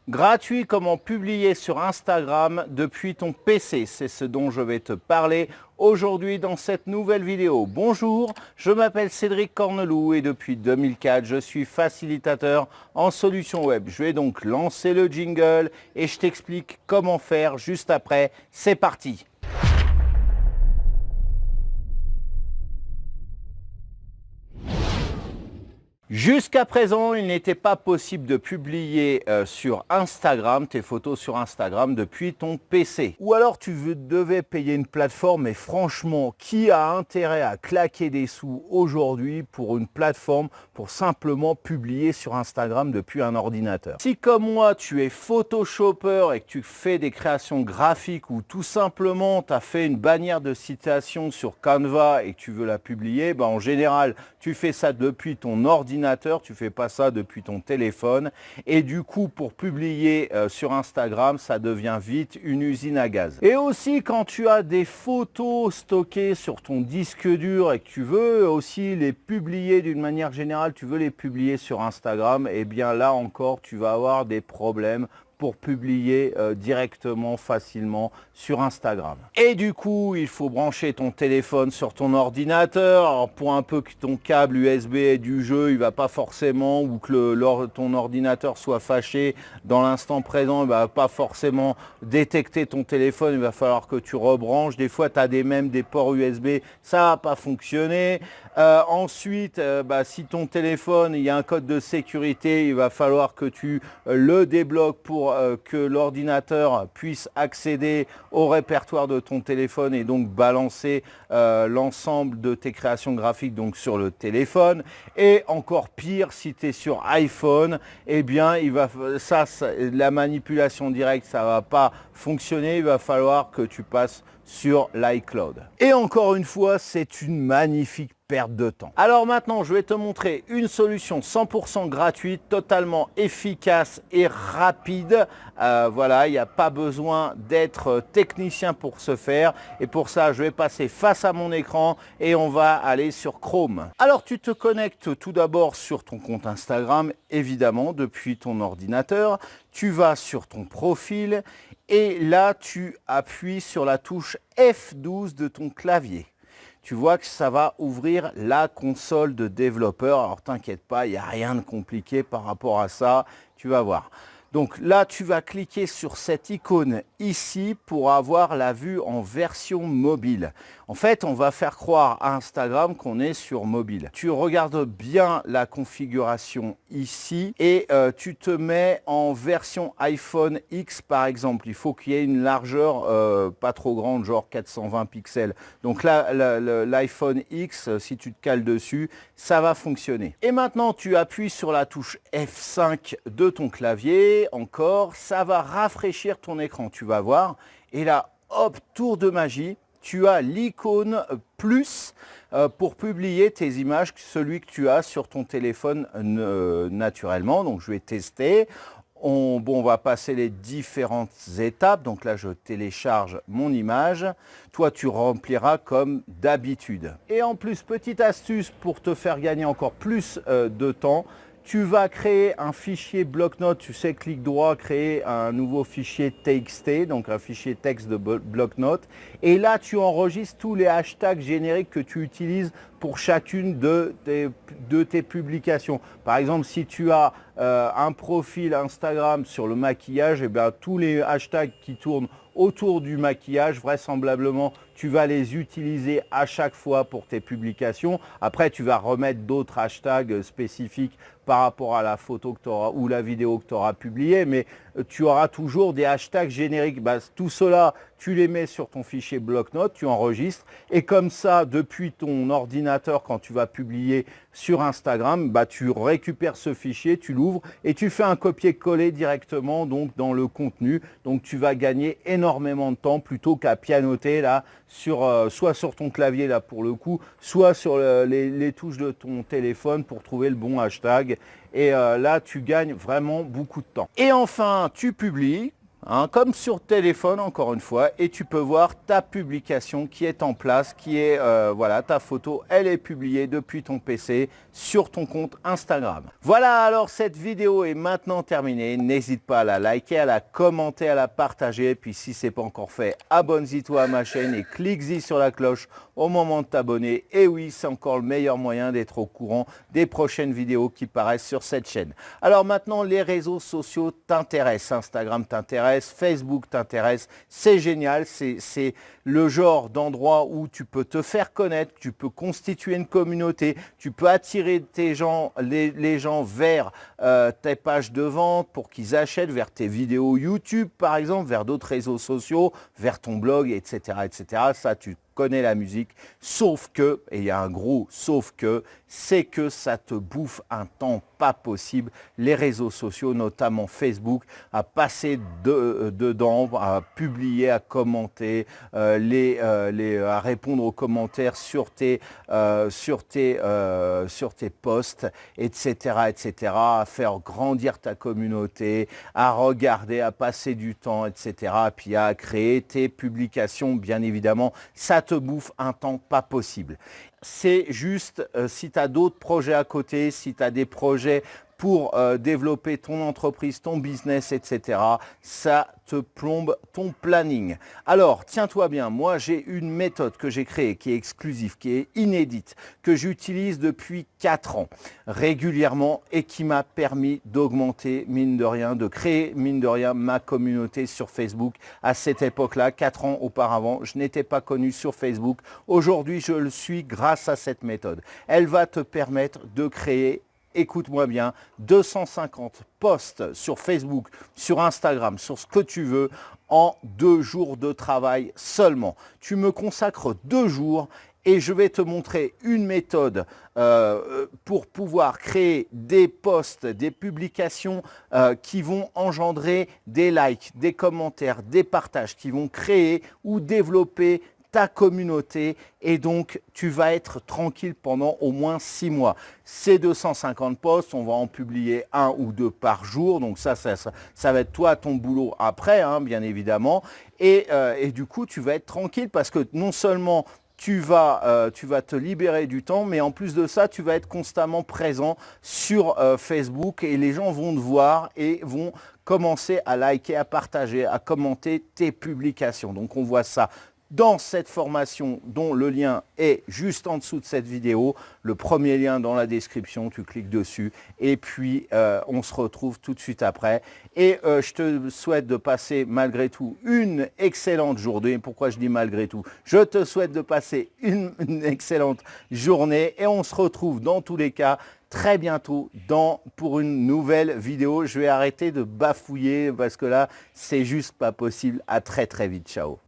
Gratuit, comment publier sur Instagram depuis ton PC. C'est ce dont je vais te parler aujourd'hui dans cette nouvelle vidéo. Bonjour, je m'appelle Cédric Corneloup et depuis 2004, je suis facilitateur en solutions web. Je vais donc lancer le jingle et je t'explique comment faire juste après. C'est parti! Jusqu'à présent, il n'était pas possible de publier sur Instagram, tes photos sur Instagram depuis ton PC. Ou alors tu devais payer une plateforme, mais franchement, qui a intérêt à claquer des sous aujourd'hui pour une plateforme pour simplement publier sur Instagram depuis un ordinateur? Si comme moi, tu es photoshopper et que tu fais des créations graphiques ou tout simplement tu as fait une bannière de citation sur Canva et que tu veux la publier, en général, tu fais ça depuis ton ordinateur, tu fais pas ça depuis ton téléphone. Et du coup, pour publier sur Instagram, ça devient vite une usine à gaz. Et aussi, quand tu as des photos stockées sur ton disque dur et que tu veux aussi les publier d'une manière générale, tu veux les publier sur Instagram, et bien là encore, tu vas avoir des problèmes pour publier directement, facilement sur Instagram. Et du coup, il faut brancher ton téléphone sur ton ordinateur. Alors, pour un peu que ton câble USB ait du jeu, il va pas forcément, ou que ton ordinateur soit fâché dans l'instant présent, il va pas forcément détecter ton téléphone, il va falloir que tu rebranches. Des fois, tu as même des ports USB, ça va pas fonctionner. Ensuite, si ton téléphone, il y a un code de sécurité, il va falloir que tu le débloques pour que l'ordinateur puisse accéder au répertoire de ton téléphone et donc balancer l'ensemble de tes créations graphiques donc sur le téléphone. Et encore pire, si tu es sur iPhone, eh bien la manipulation directe, ça va pas fonctionner, il va falloir que tu passes sur l'iCloud. Et encore une fois, c'est une magnifique perte de temps. Alors maintenant, je vais te montrer une solution 100% gratuite, totalement efficace et rapide. Voilà, il n'y a pas besoin d'être technicien pour ce faire. Et pour ça, je vais passer face à mon écran et on va aller sur Chrome. Alors, tu te connectes tout d'abord sur ton compte Instagram, évidemment, depuis ton ordinateur. Tu vas sur ton profil et là, tu appuies sur la touche F12 de ton clavier. Tu vois que ça va ouvrir la console de développeur. Alors, t'inquiète pas, il n'y a rien de compliqué par rapport à ça. Tu vas voir. Donc là, tu vas cliquer sur cette icône ici pour avoir la vue en version mobile. En fait, on va faire croire à Instagram qu'on est sur mobile. Tu regardes bien la configuration ici et tu te mets en version iPhone X par exemple. Il faut qu'il y ait une largeur pas trop grande, genre 420 pixels. Donc là, l'iPhone X, si tu te cales dessus, ça va fonctionner. Et maintenant, tu appuies sur la touche F5 de ton clavier. Encore, ça va rafraîchir ton écran, tu vas voir. Et là, hop, tour de magie, tu as l'icône plus pour publier tes images, celui que tu as sur ton téléphone naturellement. Donc, je vais tester. On va passer les différentes étapes. Donc là, je télécharge mon image. Toi, tu rempliras comme d'habitude. Et en plus, petite astuce pour te faire gagner encore plus de temps, tu vas créer un fichier bloc-notes, tu sais, clic droit, créer un nouveau fichier TXT, donc un fichier texte de bloc-notes. Et là, tu enregistres tous les hashtags génériques que tu utilises pour chacune de tes publications. Par exemple, si tu as un profil Instagram sur le maquillage, et bien, tous les hashtags qui tournent autour du maquillage, vraisemblablement, tu vas les utiliser à chaque fois pour tes publications. Après, tu vas remettre d'autres hashtags spécifiques par rapport à la photo que tu auras ou la vidéo que tu auras publiée, mais tu auras toujours des hashtags génériques. Tout cela, tu les mets sur ton fichier bloc-notes, tu enregistres et comme ça, depuis ton ordinateur, quand tu vas publier sur Instagram, tu récupères ce fichier, tu l'ouvres et tu fais un copier-coller directement donc, dans le contenu. Donc, tu vas gagner énormément de temps plutôt qu'à pianoter là, soit sur ton clavier là pour le coup, soit sur les touches de ton téléphone pour trouver le bon hashtag. Et là, tu gagnes vraiment beaucoup de temps. Et enfin, tu publies. hein, comme sur téléphone encore une fois, et tu peux voir ta publication qui est en place, qui est, voilà, ta photo, elle est publiée depuis ton PC sur ton compte Instagram. Voilà, alors cette vidéo est maintenant terminée. N'hésite pas à la liker, à la commenter, à la partager. Et puis si ce n'est pas encore fait, abonne-toi à ma chaîne et clique-y sur la cloche au moment de t'abonner. Et oui, c'est encore le meilleur moyen d'être au courant des prochaines vidéos qui paraissent sur cette chaîne. Alors maintenant, les réseaux sociaux t'intéressent. Instagram t'intéresse, Facebook t'intéresse. C'est génial, c'est le genre d'endroit où tu peux te faire connaître, tu peux constituer une communauté, tu peux attirer les gens vers tes pages de vente pour qu'ils achètent, vers tes vidéos YouTube par exemple, vers d'autres réseaux sociaux, vers ton blog, etc. etc. Ça, tu connais la musique, sauf que, et il y a un gros sauf que, c'est que ça te bouffe un temps pas possible, les réseaux sociaux, notamment Facebook, à passer dedans, à publier, à commenter, à répondre aux commentaires sur tes posts, etc., etc., à faire grandir ta communauté, à regarder, à passer du temps, etc., puis à créer tes publications, bien évidemment. Ça te bouffe un temps pas possible. C'est juste si tu as d'autres projets à côté, si tu as des projets pour développer ton entreprise, ton business, etc. Ça te plombe ton planning. Alors, tiens-toi bien, moi j'ai une méthode que j'ai créée, qui est exclusive, qui est inédite, que j'utilise depuis 4 ans régulièrement et qui m'a permis d'augmenter, mine de rien, de créer, mine de rien, ma communauté sur Facebook. À cette époque-là, 4 ans auparavant, je n'étais pas connu sur Facebook. Aujourd'hui, je le suis grâce à cette méthode. Elle va te permettre de créer, écoute-moi bien, 250 posts sur Facebook, sur Instagram, sur ce que tu veux, en 2 jours de travail seulement. Tu me consacres 2 jours et je vais te montrer une méthode pour pouvoir créer des posts, des publications qui vont engendrer des likes, des commentaires, des partages, qui vont créer ou développer ta communauté, et donc tu vas être tranquille pendant au moins 6 mois. Ces 250 posts, on va en publier 1 ou 2 par jour, donc ça va être toi ton boulot après, hein, bien évidemment, et du coup tu vas être tranquille parce que non seulement tu vas te libérer du temps, mais en plus de ça, tu vas être constamment présent sur Facebook et les gens vont te voir et vont commencer à liker, à partager, à commenter tes publications. Donc on voit ça dans cette formation dont le lien est juste en dessous de cette vidéo. Le premier lien dans la description, tu cliques dessus et puis on se retrouve tout de suite après. Et je te souhaite de passer malgré tout une excellente journée. Pourquoi je dis malgré tout? Je te souhaite de passer une excellente journée et on se retrouve dans tous les cas très bientôt pour une nouvelle vidéo. Je vais arrêter de bafouiller parce que là, c'est juste pas possible. À très très vite. Ciao.